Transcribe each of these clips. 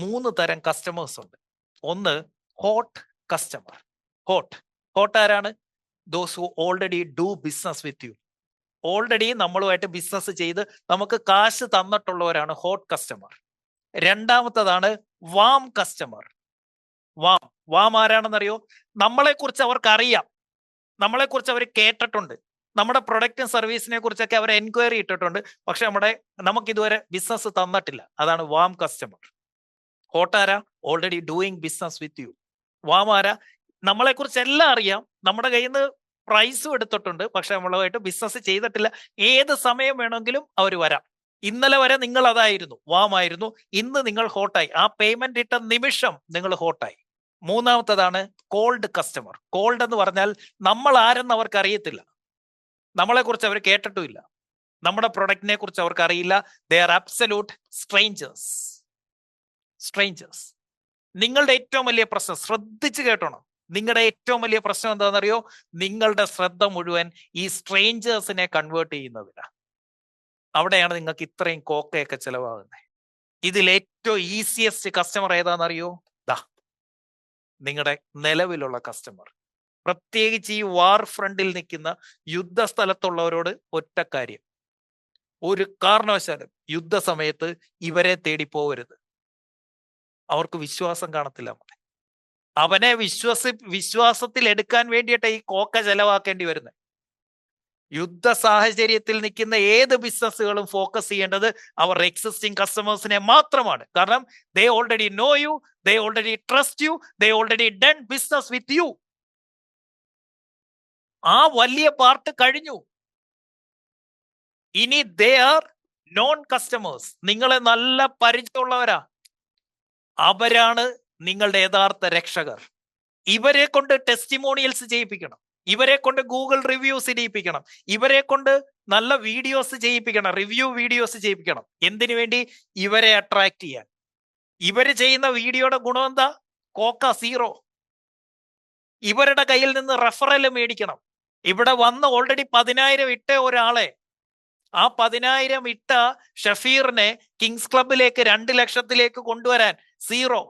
3 തരം കസ്റ്റമേഴ്സ് ഉണ്ട്. ഒന്ന് ഹോട്ട് കസ്റ്റമർ. ഹോട്ട് ആരാണ്? Those who already do business with you. Already നമ്മളുമായിട്ട് ബിസിനസ് ചെയ്ത് നമുക്ക് കാശ് തന്നിട്ടുള്ളവരാണ് ഹോട്ട് കസ്റ്റമർ. രണ്ടാമത്തതാണ് വാം കസ്റ്റമർ. വാം ആരാണെന്നറിയോ? നമ്മളെക്കുറിച്ച് അവർക്ക് അറിയാം, നമ്മളെക്കുറിച്ച് അവർ കേട്ടിട്ടുണ്ട്, നമ്മുടെ പ്രൊഡക്റ്റും സർവീസിനെ കുറിച്ചൊക്കെ അവർ എൻക്വയറി ഇട്ടിട്ടുണ്ട്, പക്ഷെ നമുക്ക് ഇതുവരെ ബിസിനസ് തന്നിട്ടില്ല. അതാണ് വാം കസ്റ്റമർ. ഹോട്ട് ആരാ? Already doing business with U. Warm ആരാ? നമ്മളെക്കുറിച്ച് എല്ലാം അറിയാം, നമ്മുടെ കയ്യിൽ നിന്ന് പ്രൈസും എടുത്തിട്ടുണ്ട്, പക്ഷെ നമ്മളുമായിട്ട് ബിസിനസ് ചെയ്തിട്ടില്ല. ഏത് സമയം വേണമെങ്കിലും അവർ വരാം. ഇന്നലെ വരെ നിങ്ങൾ അതായിരുന്നു, വാമായിരുന്നു. ഇന്ന് നിങ്ങൾ ഹോട്ടായി. ആ പേയ്മെന്റ് ഇട്ട നിമിഷം നിങ്ങൾ ഹോട്ടായി. മൂന്നാമത്തതാണ് കോൾഡ് കസ്റ്റമർ. കോൾഡ് എന്ന് പറഞ്ഞാൽ നമ്മൾ ആരെന്ന് അവർക്ക് അറിയത്തില്ല, നമ്മളെക്കുറിച്ച് അവർ കേട്ടിട്ടുമില്ല, നമ്മുടെ പ്രൊഡക്റ്റിനെ കുറിച്ച് അവർക്ക് അറിയില്ല. They are absolute strangers. നിങ്ങളുടെ ഏറ്റവും വലിയ പ്രശ്നം, ശ്രദ്ധിച്ച് കേട്ടോണം, നിങ്ങളുടെ ഏറ്റവും വലിയ പ്രശ്നം എന്താണെന്നറിയോ? നിങ്ങളുടെ ശ്രദ്ധ മുഴുവൻ ഈ സ്ട്രേഞ്ചേഴ്സിനെ കൺവേർട്ട് ചെയ്യുന്നതിലാണ്. അവിടെയാണ് നിങ്ങൾക്ക് ഇത്രയും കോക്കയൊക്കെ ചെലവാകുന്നത്. ഇതിൽ ഏറ്റവും ഈസിയസ്റ്റ് കസ്റ്റമർ ഏതാണെന്നറിയോ? നിങ്ങളുടെ നിലവിലുള്ള കസ്റ്റമർ. പ്രത്യേകിച്ച് ഈ വാർ ഫ്രണ്ടിൽ നിൽക്കുന്ന യുദ്ധസ്ഥലത്തുള്ളവരോട് ഒറ്റ കാര്യം, ഒരു കാരണവശാലും യുദ്ധസമയത്ത് ഇവരെ തേടി പോകരുത്. അവർക്ക് വിശ്വാസം കാണത്തില്ല. അവനെ വിശ്വാസത്തിൽ എടുക്കാൻ വേണ്ടിയിട്ട് ഈ കോക്ക ചെലവാക്കേണ്ടി വരുന്നത്. യുദ്ധ സാഹചര്യത്തിൽ നിൽക്കുന്ന ഏത് ബിസിനസ്സുകളും ഫോക്കസ് ചെയ്യേണ്ടത് അവർ എക്സിസ്റ്റിംഗ് കസ്റ്റമേഴ്സിനെ മാത്രമാണ്. കാരണം they already know you, they already trust you, they already done business with you. ആ വലിയ പാർട്ട് കഴിഞ്ഞു. ഇനി ദേ ആർ നോൺ കസ്റ്റമേഴ്സ്. നിങ്ങളെ നല്ല പരിചയമുള്ളവരാ, അവരാണ് നിങ്ങളുടെ യഥാർത്ഥ രക്ഷകർ. ഇവരെ കൊണ്ട് ടെസ്റ്റിമോണിയൽസ് ചെയ്യിപ്പിക്കണം, ഇവരെ കൊണ്ട് ഗൂഗിൾ റിവ്യൂസ് ചെയ്യിപ്പിക്കണം, ഇവരെ കൊണ്ട് നല്ല വീഡിയോസ് ചെയ്യിപ്പിക്കണം, റിവ്യൂ വീഡിയോസ് ചെയ്യിപ്പിക്കണം. എന്തിനു വേണ്ടി? ഇവരെ അട്രാക്ട് ചെയ്യാൻ. ഇവര് ചെയ്യുന്ന വീഡിയോയുടെ ഗുണം എന്താ? Cocoa zero. ഇവരുടെ കയ്യിൽ നിന്ന് റെഫറൽ മേടിക്കണം. ഇവിടെ വന്ന് ഓൾറെഡി 10,000 ഇട്ട ഒരാളെ, ആ 10,000 ഇട്ട ഷഫീറിനെ കിങ്സ് ക്ലബിലേക്ക് 2 ലക്ഷത്തിലേക്ക് കൊണ്ടുവരാൻ സീറോ.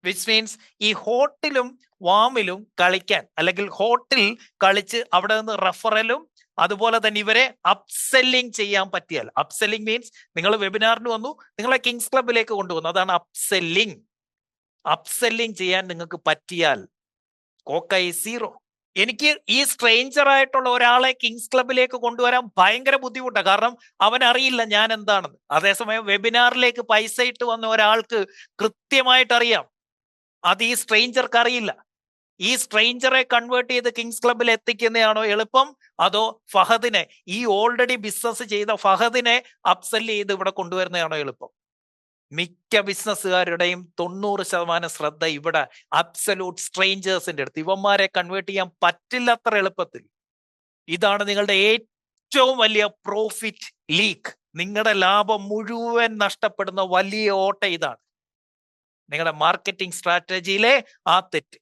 വിച്ച് മീൻസ് ഈ ഹോട്ടിലും വാമിലും കളിക്കാൻ, അല്ലെങ്കിൽ ഹോട്ടിൽ കളിച്ച് അവിടെ നിന്ന് റെഫറലും അതുപോലെ തന്നെ ഇവരെ അപ്സെല്ലിംഗ് ചെയ്യാൻ പറ്റിയാൽ, അപ്സെല്ലിംഗ് മീൻസ് നിങ്ങൾ വെബിനാറിന് വന്നു, നിങ്ങളെ കിങ്സ് ക്ലബിലേക്ക് കൊണ്ടുവന്നു, അതാണ് അപ്സെല്ലിംഗ്. അപ്സെല്ലിംഗ് ചെയ്യാൻ നിങ്ങൾക്ക് പറ്റിയാൽ കോക്ക ഈസ് സീറോ. എനിക്ക് ഈ സ്ട്രേഞ്ചർ ആയിട്ടുള്ള ഒരാളെ കിങ്സ് ക്ലബിലേക്ക് കൊണ്ടുവരാൻ ഭയങ്കര ബുദ്ധിമുട്ടാണ്, കാരണം അവൻ അറിയില്ല ഞാൻ എന്താണെന്ന്. അതേസമയം വെബിനാറിലേക്ക് പൈസ ഇട്ട് വന്ന ഒരാൾക്ക് കൃത്യമായിട്ട് അറിയാം, അത് ഈ സ്ട്രേഞ്ചർക്ക് അറിയില്ല. ഈ സ്ട്രേഞ്ചറെ കൺവേർട്ട് ചെയ്ത് കിങ്സ് ക്ലബിൽ എത്തിക്കുന്നതാണോ എളുപ്പം, അതോ ഫഹദിനെ, ഈ ഓൾറെഡി ബിസിനസ് ചെയ്ത ഫഹദിനെ അപ്സെല് ചെയ്ത് ഇവിടെ കൊണ്ടുവരുന്നതാണോ എളുപ്പം? മിക്ക ബിസിനസ്സുകാരുടെയും 90% ശ്രദ്ധ ഇവിടെ അബ്സല്യൂട്ട് സ്ട്രേഞ്ചേഴ്സിന്റെ അടുത്ത്. ഇവന്മാരെ കൺവേർട്ട് ചെയ്യാൻ പറ്റില്ല അത്ര എളുപ്പത്തിൽ. ഇതാണ് നിങ്ങളുടെ ഏറ്റവും വലിയ പ്രോഫിറ്റ് ലീക്ക്. നിങ്ങളുടെ ലാഭം മുഴുവൻ നഷ്ടപ്പെടുന്ന വലിയ ഓട്ട ഇതാണ്. നിങ്ങളുടെ മാർക്കറ്റിംഗ് സ്ട്രാറ്റജിയിലെ ആ തെറ്റ്.